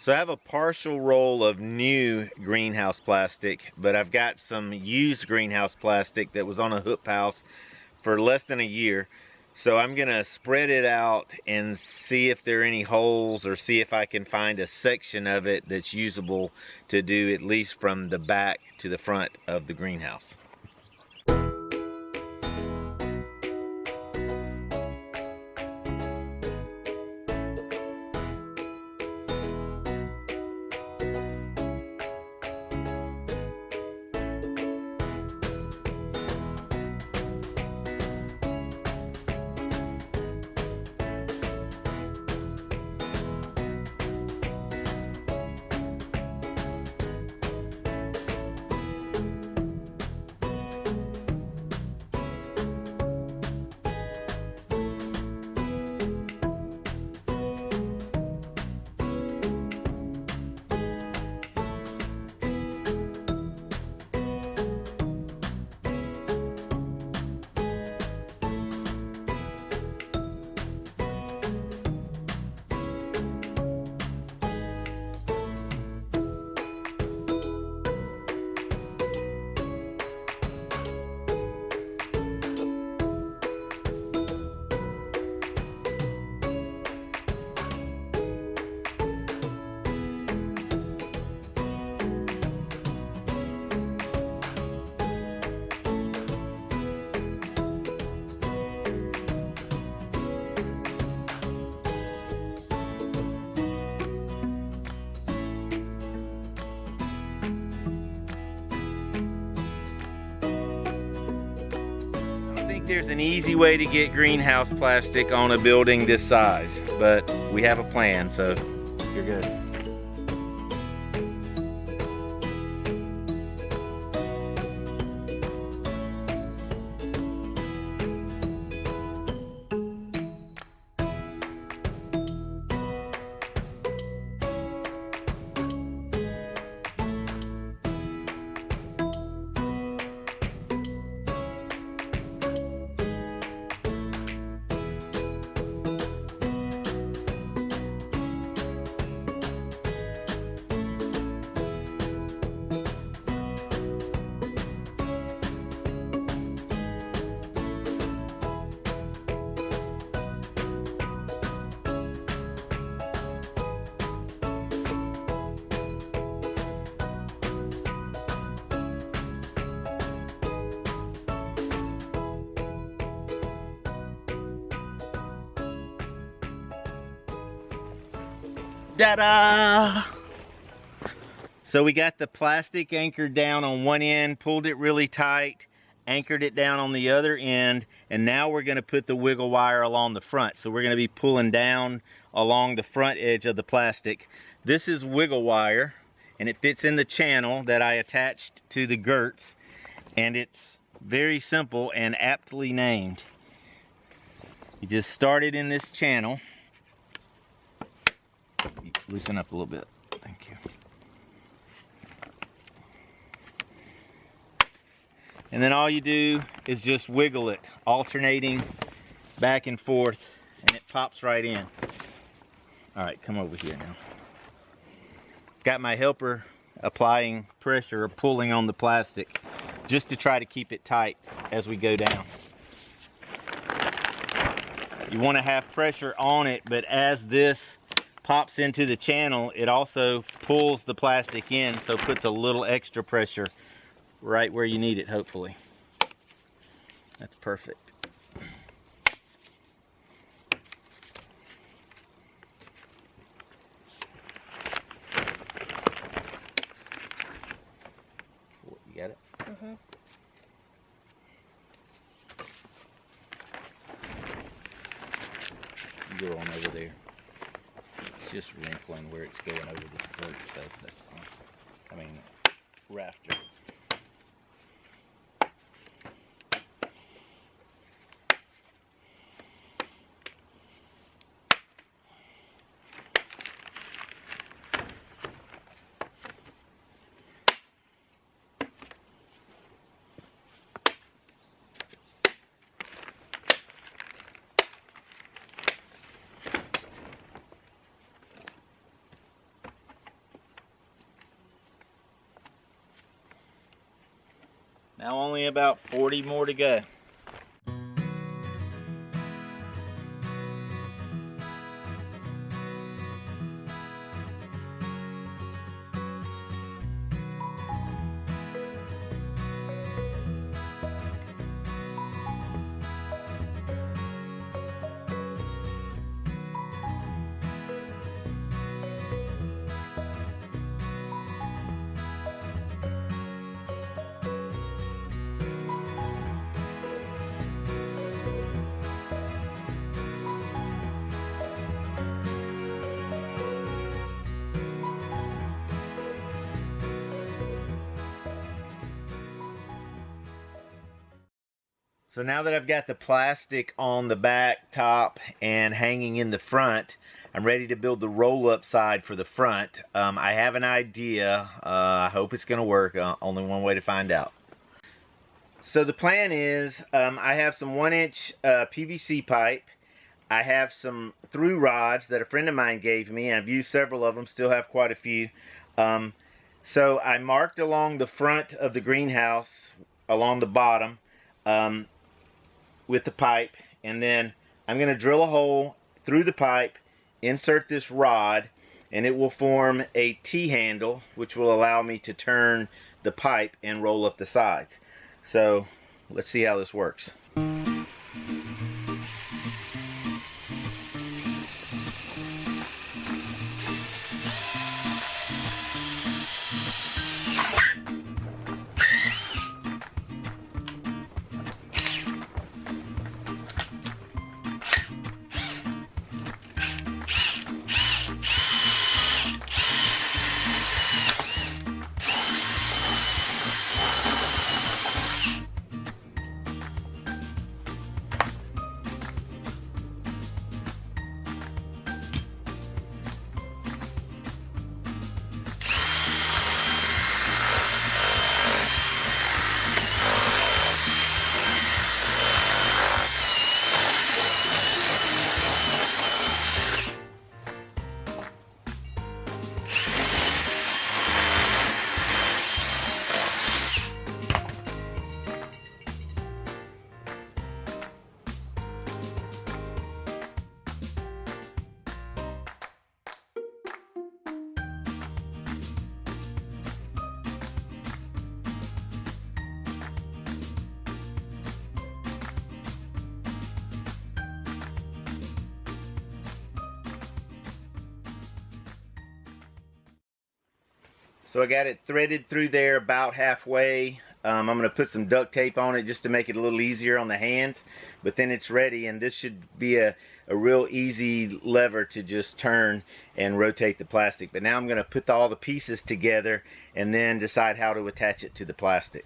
So I have a partial roll of new greenhouse plastic, but I've got some used greenhouse plastic that was on a hoop house for less than a year. So I'm gonna spread it out and see if there are any holes, or see if I can find a section of it that's usable to do at least from the back to the front of the greenhouse. There's an easy way to get greenhouse plastic on a building this size, but we have a plan, so you're good. Ta-da! So we got the plastic anchored down on one end, pulled it really tight, anchored it down on the other end, and now we're going to put the wiggle wire along the front. So we're going to be pulling down along the front edge of the plastic. This is wiggle wire, and it fits in the channel that I attached to the girts, and it's very simple and aptly named. You just start it in this channel. Loosen up a little bit. Thank you. And then all you do is just wiggle it, alternating back and forth, and it pops right in. All right, come over here now. Got my helper applying pressure or pulling on the plastic just to try to keep it tight as we go down. You want to have pressure on it, but as this pops into the channel, it also pulls the plastic in, so puts a little extra pressure right where you need it, hopefully. That's perfect. You got it? Mm-hmm. You go on over there. It's just wrinkling where it's going over the skirt, so that's fine. I mean, rafter. Now only about 40 more to go. So now that I've got the plastic on the back, top, and hanging in the front, I'm ready to build the roll-up side for the front. I have an idea. I hope it's going to work. Only one way to find out. So the plan is, I have some 1-inch PVC pipe. I have some through rods that a friend of mine gave me. I've used several of them, still have quite a few. So I marked along the front of the greenhouse, along the bottom, with the pipe, and then I'm going to drill a hole through the pipe, insert this rod, and it will form a T-handle, which will allow me to turn the pipe and roll up the sides. So let's see how this works. So I got it threaded through there about halfway. I'm going to put some duct tape on it just to make it a little easier on the hands. But then it's ready, and this should be a real easy lever to just turn and rotate the plastic. But now I'm going to put all the pieces together and then decide how to attach it to the plastic.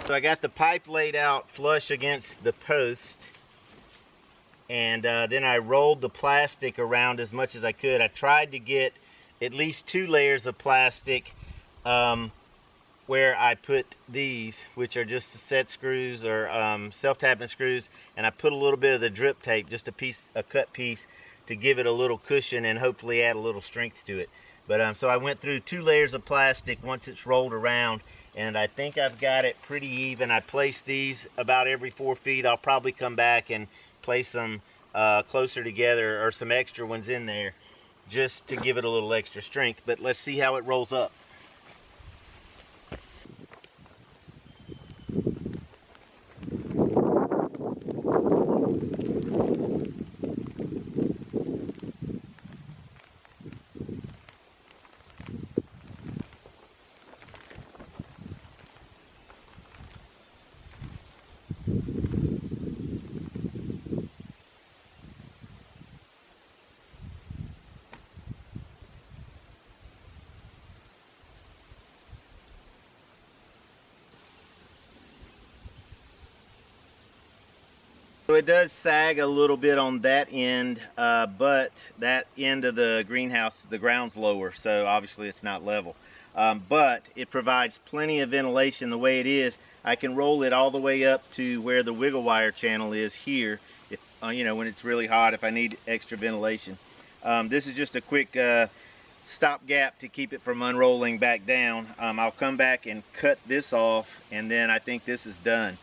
So I got the pipe laid out flush against the post, and then I rolled the plastic around as much as I could. I tried to get at least 2 layers of plastic where I put these, which are just set screws or self-tapping screws, and I put a little bit of the drip tape, just a cut piece, to give it a little cushion and hopefully add a little strength to it. But so I went through 2 layers of plastic once it's rolled around, and I think I've got it pretty even. I placed these about every 4 feet. I'll probably come back and place them closer together, or some extra ones in there, just to give it a little extra strength. But let's see how it rolls up. So it does sag a little bit on that end, but that end of the greenhouse, the ground's lower, so obviously it's not level. But it provides plenty of ventilation the way it is. I can roll it all the way up to where the wiggle wire channel is here, if you know, when it's really hot, if I need extra ventilation. This is just a quick stopgap to keep it from unrolling back down. I'll come back and cut this off, and then I think this is done.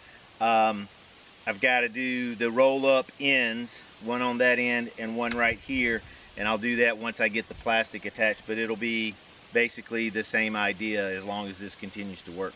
I've got to do the roll-up ends, one on that end and one right here, and I'll do that once I get the plastic attached, but it'll be basically the same idea as long as this continues to work.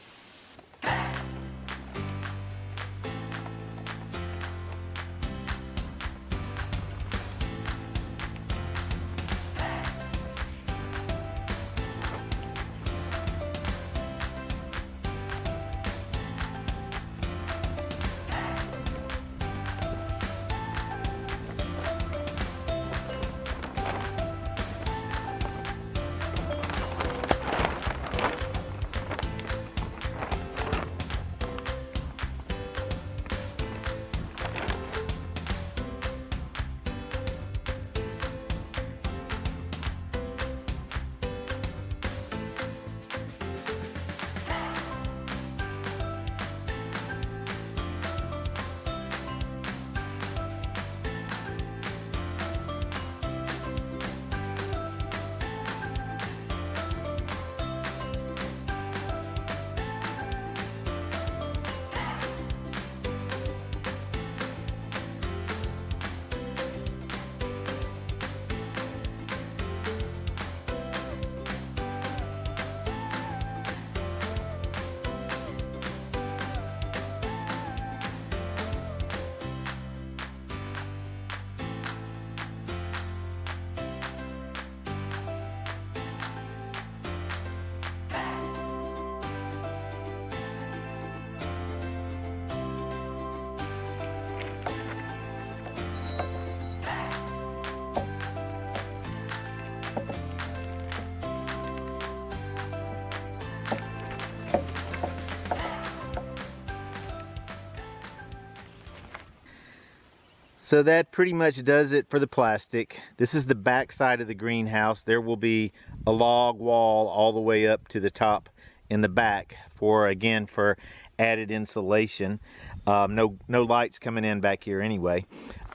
So that pretty much does it for the plastic. This is the back side of the greenhouse. There will be a log wall all the way up to the top in the back for, again, for added insulation. No lights coming in back here anyway.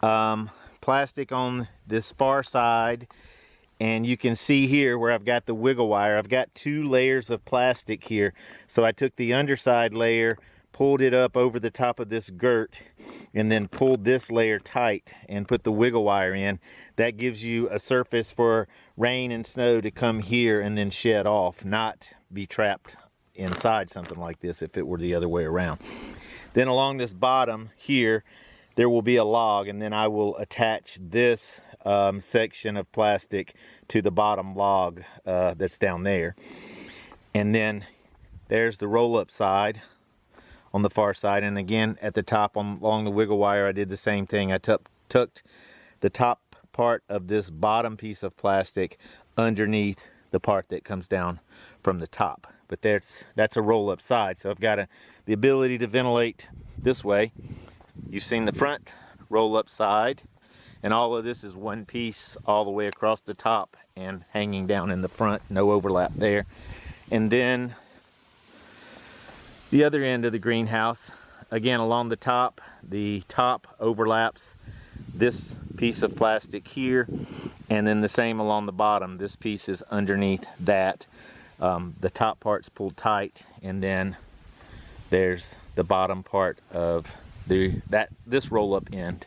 Plastic on this far side, and you can see here where I've got the wiggle wire. I've got 2 layers of plastic here. So I took the underside layer, pulled it up over the top of this girt, and then pulled this layer tight and put the wiggle wire in. That gives you a surface for rain and snow to come here and then shed off, not be trapped inside something like this if it were the other way around. Then along this bottom here, there will be a log, and then I will attach this section of plastic to the bottom log that's down there. And then there's the roll-up side on the far side, and again at the top along the wiggle wire I did the same thing. I tucked the top part of this bottom piece of plastic underneath the part that comes down from the top. But that's a roll-up side, so I've got the ability to ventilate this way. You've seen the front roll-up side, and all of this is one piece all the way across the top and hanging down in the front, no overlap there. And then the other end of the greenhouse, again along the top overlaps this piece of plastic here, and then the same along the bottom. This piece is underneath that. The top part's pulled tight, and then there's the bottom part of this roll-up end.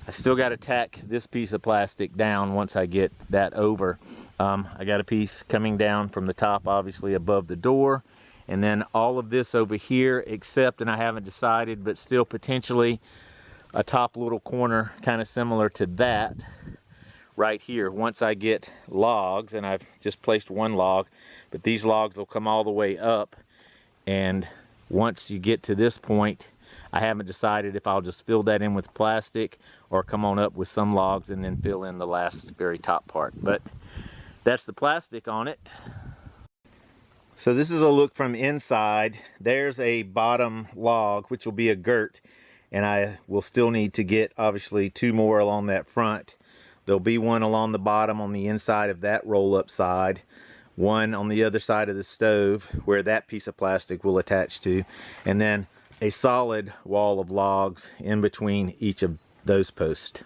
I still got to tack this piece of plastic down once I get that over. I got a piece coming down from the top, obviously above the door, and then all of this over here, except, and I haven't decided, but still potentially a top little corner kind of similar to that right here. Once I get logs, and I've just placed one log, but these logs will come all the way up, and once you get to this point, I haven't decided if I'll just fill that in with plastic or come on up with some logs and then fill in the last very top part. But that's the plastic on it. So this is a look from inside. There's a bottom log, which will be a girt, and I will still need to get obviously 2 more along that front. There'll be one along the bottom on the inside of that roll-up side, one on the other side of the stove where that piece of plastic will attach to, and then a solid wall of logs in between each of those posts.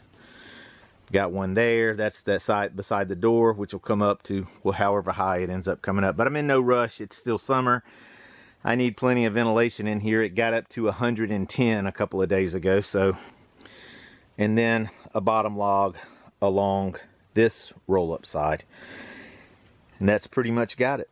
Got one there, that's that side beside the door, which will come up to, well, however high it ends up coming up. But I'm in no rush, it's still summer. I need plenty of ventilation in here. It got up to 110 a couple of days ago, so. And then a bottom log along this roll-up side. And that's pretty much got it.